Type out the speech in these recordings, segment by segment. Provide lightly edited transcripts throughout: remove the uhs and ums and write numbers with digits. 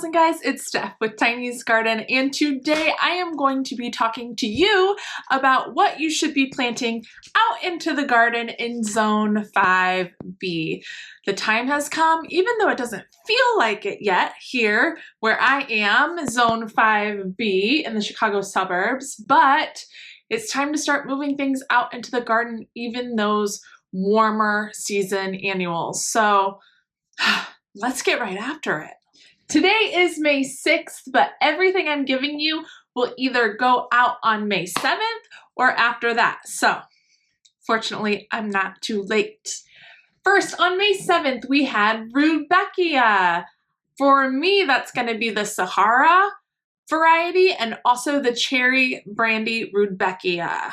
gals and guys, it's Steph with Tiny's Garden, and today I am going to be talking to you about what you should be planting out into the garden in Zone 5B. The time has come, even though it doesn't feel like it yet here where I am, Zone 5B in the Chicago suburbs, but it's time to start moving things out into the garden, even those warmer season annuals. So let's get right after it. Today is May 6th, but everything I'm giving you will either go out on May 7th or after that. So fortunately, I'm not too late. First, on May 7th, we had Rudbeckia. For me, that's going to be the Sahara variety and also the Cheery Brandy Rudbeckia.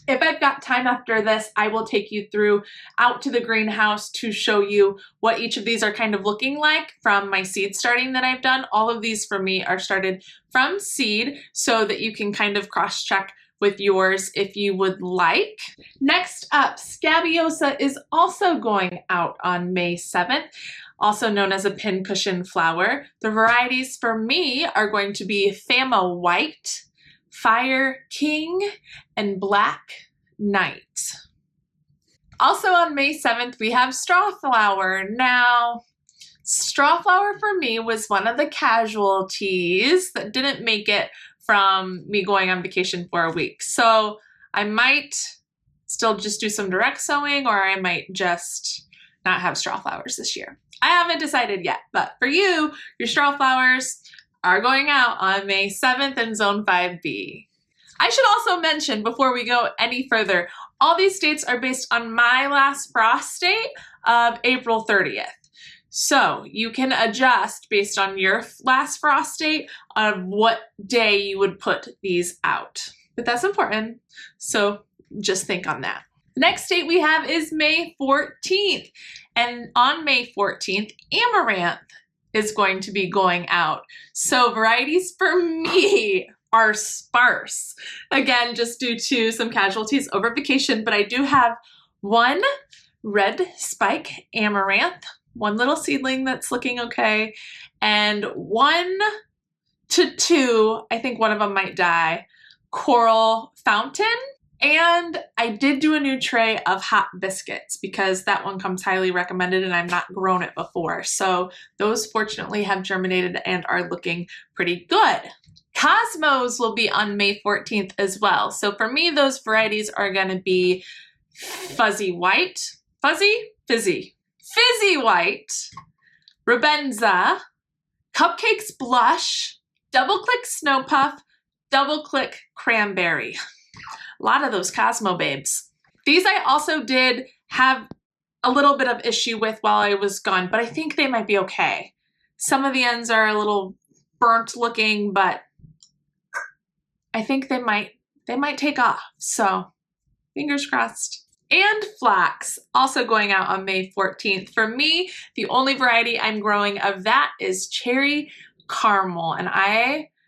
If I've got time after this, I will take you through out to the greenhouse to show you what each of these are kind of looking like from my seed starting that I've done. All of these for me are started from seed so that you can kind of cross-check with yours if you would like. Next up, Scabiosa is also going out on May 7th, also known as a pincushion flower. The varieties for me are going to be Fama White, Fire King, and Black Knight. Also on May 7th, we have Strawflower. Now, Strawflower for me was one of the casualties that didn't make it from me going on vacation for a week. So I might still just do some direct sowing, or I might just not have Strawflowers this year. I haven't decided yet, but for you, your Strawflowers are going out on May 7th in Zone 5B. I should also mention before we go any further, all these dates are based on my last frost date of April 30th. So you can adjust based on your last frost date of what day you would put these out. But that's important, so just think on that. The next date we have is May 14th, and on May 14th, Amaranth is going to be going out. So varieties for me are sparse. Again, just due to some casualties over vacation, but I do have one red spike Amaranth, one little seedling that's looking okay, and 1 to 2, I think one of them might die, Coral Fountain. And I did do a new tray of hot biscuits because that one comes highly recommended and I've not grown it before. So those fortunately have germinated and are looking pretty good. Cosmos will be on May 14th as well. So for me, those varieties are going to be Fizzy White, Fizzy White, Rubenza, Cupcakes Blush, Double Click Snow Puff, Double Click Cranberry. A lot of those Cosmo babes. These I also did have a little bit of issue with while I was gone, but I think they might be okay. Some of the ends are a little burnt looking, but I think they might take off. So fingers crossed. And Phlox, also going out on May 14th. For me, the only variety I'm growing of that is Cherry Caramel, and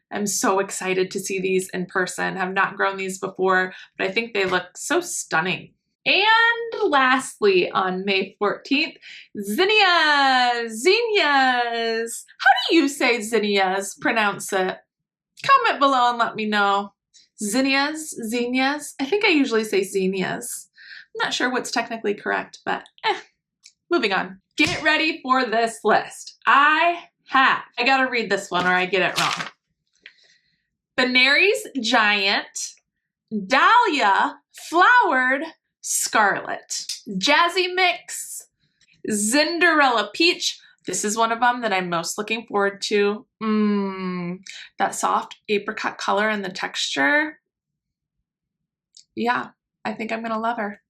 I'm so excited to see these in person. Have not grown these before, but I think they look so stunning. And lastly, on May 14th, Zinnnias. How do you say Zinnnias? Pronounce it. Comment below and let me know. Zinnnias? I think I usually say Zinnnias. I'm not sure what's technically correct, but moving on. Get ready for this list. I gotta read this one or I get it wrong. Benary's Giant, Dahlia Flowered Scarlet, Jazzy Mix, Zinderella Peach. This is one of them that I'm most looking forward to. That soft apricot color and the texture. Yeah, I think I'm gonna love her.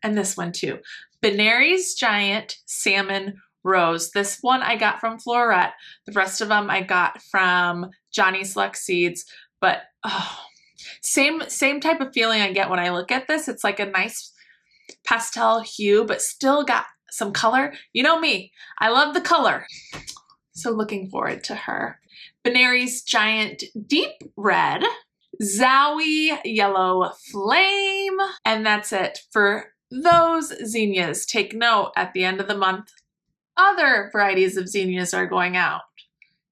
And this one too. Benary's Giant Salmon Rose. This one I got from Florette. The rest of them I got from Johnny Select Seeds, but same type of feeling I get when I look at this. It's like a nice pastel hue, but still got some color. You know me, I love the color. So looking forward to her. Benary's Giant Deep Red, Zowie Yellow Flame, and that's it for those zinnias. Take note, at the end of the month, other varieties of zinnias are going out.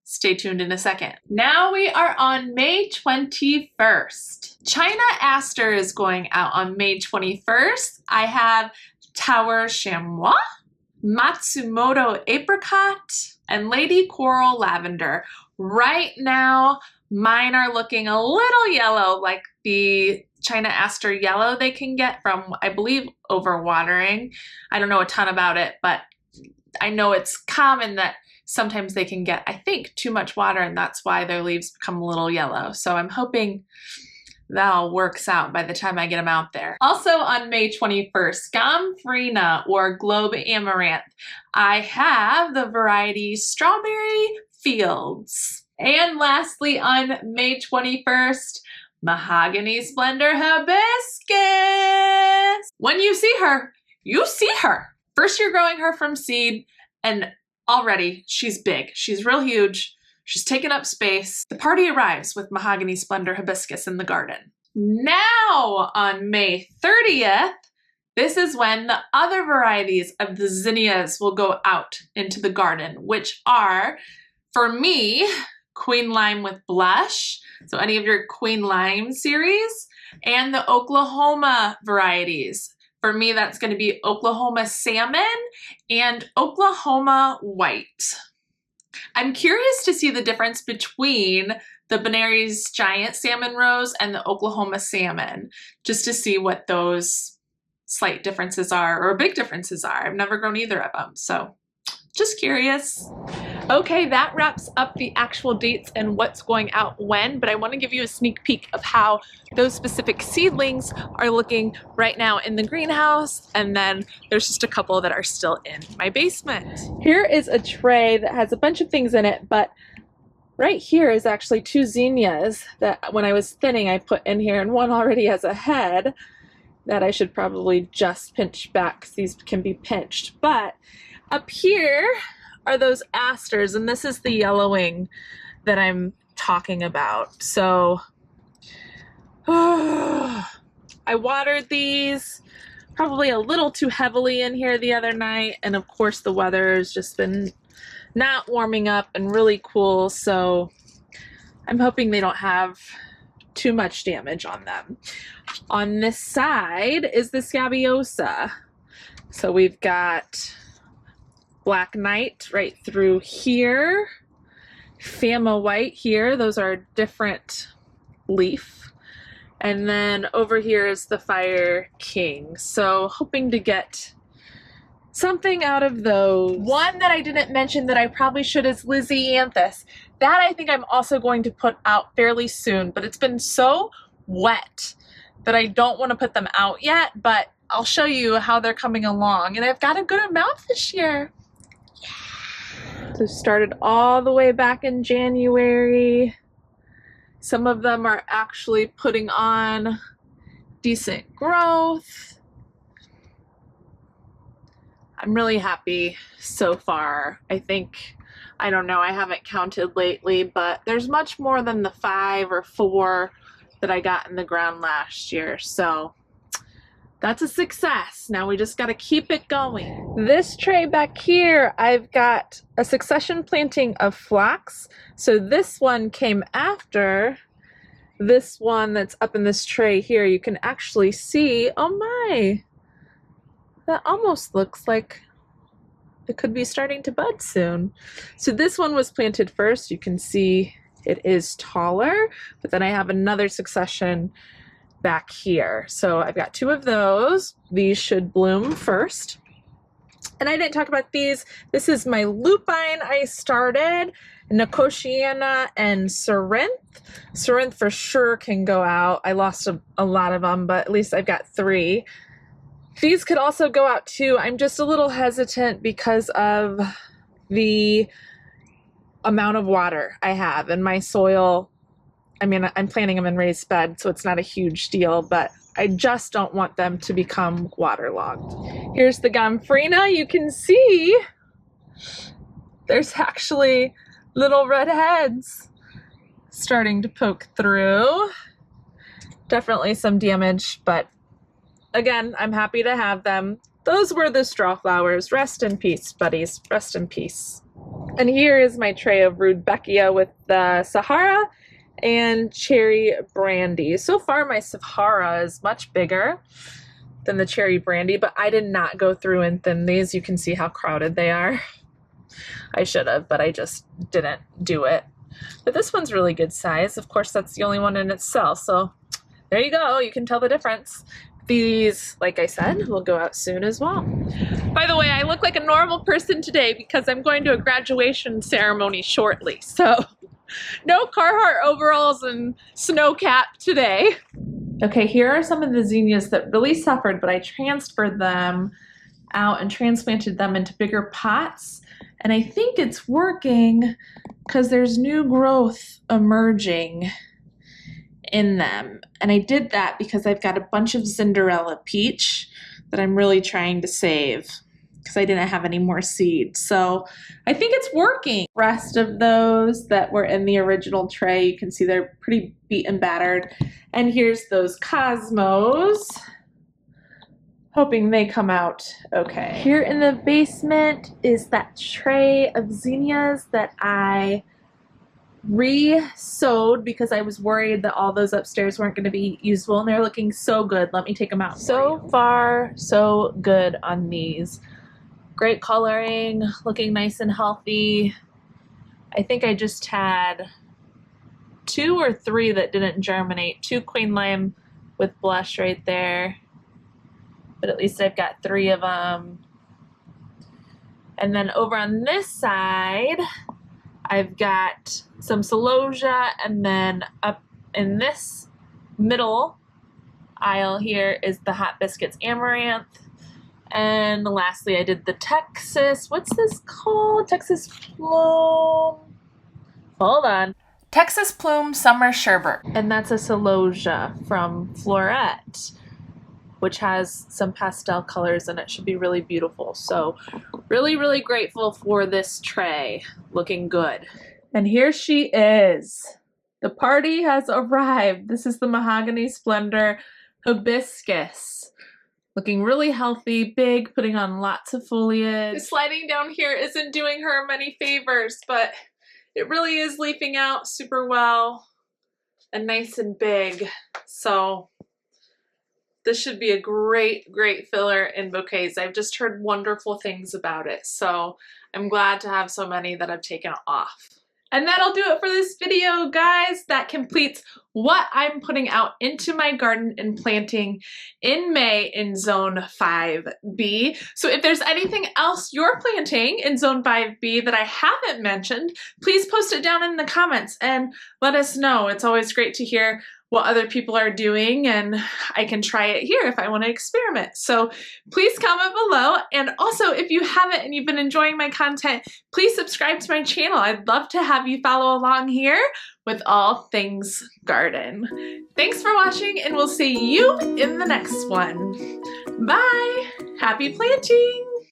Stay tuned in a second. Now we are on May 21st. China Aster is going out on May 21st. I have Tower Chamois, Matsumoto Apricot, and Lady Coral Lavendar. Right now, mine are looking a little yellow, like the China Aster yellow they can get from, I believe, overwatering. I don't know a ton about it, but I know it's common that sometimes they can get, I think, too much water, and that's why their leaves become a little yellow. So I'm hoping that all works out by the time I get them out there. Also on May 21st, Gomphrena or Globe Amaranth. I have the variety Strawberry Fields. And lastly, on May 21st, Mahogany Splendor Hibiscus. When you see her, you see her. First, you're growing her from seed, and already she's big. She's real huge. She's taken up space. The party arrives with Mahogany Splendor Hibiscus in the garden. Now, on May 30th, this is when the other varieties of the Zinnnias will go out into the garden, which are, for me, Queen Lime with Blush, so any of your Queen Lime series, and the Oklahoma varieties. For me, that's going to be Oklahoma Salmon and Oklahoma White. I'm curious to see the difference between the Benary's Giant Salmon Rose and the Oklahoma Salmon, just to see what those slight differences are, or big differences are. I've never grown either of them, so just curious. Okay, that wraps up the actual dates and what's going out when, but I want to give you a sneak peek of how those specific seedlings are looking right now in the greenhouse, and then there's just a couple that are still in my basement. Here is a tray that has a bunch of things in it, but right here is actually 2 zinnias that when I was thinning I put in here, and one already has a head that I should probably just pinch back because these can be pinched. But up here are those asters, and this is the yellowing that I'm talking about. So I watered these probably a little too heavily in here the other night, and of course the weather has just been not warming up and really cool, so I'm hoping they don't have too much damage on them. On this side is the Scabiosa. So we've got Black Knight right through here, Fama White here, those are different leaf, and then over here is the Fire King. So hoping to get something out of those. One that I didn't mention that I probably should is Lizzianthus. That I think I'm also going to put out fairly soon, but it's been so wet that I don't want to put them out yet, but I'll show you how they're coming along, and I've got a good amount this year. So started all the way back in January. Some of them are actually putting on decent growth. I'm really happy so far. I think, I don't know, I haven't counted lately, but there's much more than the 5 or 4 that I got in the ground last year. So that's a success. Now we just got to keep it going. This tray back here, I've got a succession planting of Phlox. So this one came after this one that's up in this tray here. You can actually see, oh my, that almost looks like it could be starting to bud soon. So this one was planted first. You can see it is taller, but then I have another succession back here. So I've got 2 of those. These should bloom first. And I didn't talk about these. This is my lupine I started, Nicotiana and Ceranth. Ceranth for sure can go out. I lost a lot of them, but at least I've got 3. These could also go out too. I'm just a little hesitant because of the amount of water I have in my soil. I mean, I'm planting them in raised bed, so it's not a huge deal, but I just don't want them to become waterlogged. Here's the Gomphrena. You can see there's actually little red heads starting to poke through. Definitely some damage, but again, I'm happy to have them. Those were the Strawflowers. Rest in peace, buddies. Rest in peace. And here is my tray of Rudbeckia with the Sahara and Cheery Brandy. So far my Sahara is much bigger than the Cheery Brandy, but I did not go through and thin these. You can see how crowded they are. I should have, but I just didn't do it. But this one's really good size. Of course, that's the only one in itself, so there you go. You can tell the difference. These, like I said, will go out soon as well. By the way, I look like a normal person today because I'm going to a graduation ceremony shortly. So no Carhartt overalls and snow cap today. Okay, here are some of the zinnias that really suffered, but I transferred them out and transplanted them into bigger pots. And I think it's working because there's new growth emerging in them. And I did that because I've got a bunch of Zinderella Peach that I'm really trying to save because I didn't have any more seeds. So I think it's working. The rest of those that were in the original tray, you can see they're pretty beat and battered. And here's those Cosmos. Hoping they come out okay. Here in the basement is that tray of zinnias that I re-sowed because I was worried that all those upstairs weren't going to be usable, and they're looking so good. Let me take them out. So far, so good on these. Great coloring, looking nice and healthy. I think I just had 2 or 3 that didn't germinate. 2 queen lime with blush right there. But at least I've got 3 of them. And then over on this side, I've got some celosia, and then up in this middle aisle here is the Hot Biscuits Amaranth. And lastly, I did the Texas, what's this called? Texas Plume. Hold on. Texas Plume Summer Sherbet. And that's a celosia from Floret, which has some pastel colors and it should be really beautiful. So really, really grateful for this tray. Looking good. And here she is. The party has arrived. This is the Mahogany Splendor Hibiscus. Looking really healthy, big, putting on lots of foliage. The sliding down here isn't doing her many favors, but it really is leafing out super well and nice and big. So this should be a great, great filler in bouquets. I've just heard wonderful things about it. So I'm glad to have so many that I've taken off. And that'll do it for this video, guys. That completes what I'm putting out into my garden and planting in May in Zone 5B. So if there's anything else you're planting in Zone 5B that I haven't mentioned, please post it down in the comments and let us know. It's always great to hear what other people are doing, and I can try it here if I want to experiment. So please comment below, and also if you haven't and you've been enjoying my content, please subscribe to my channel. I'd love to have you follow along here with all things garden. Thanks for watching, and we'll see you in the next one. Bye! Happy planting!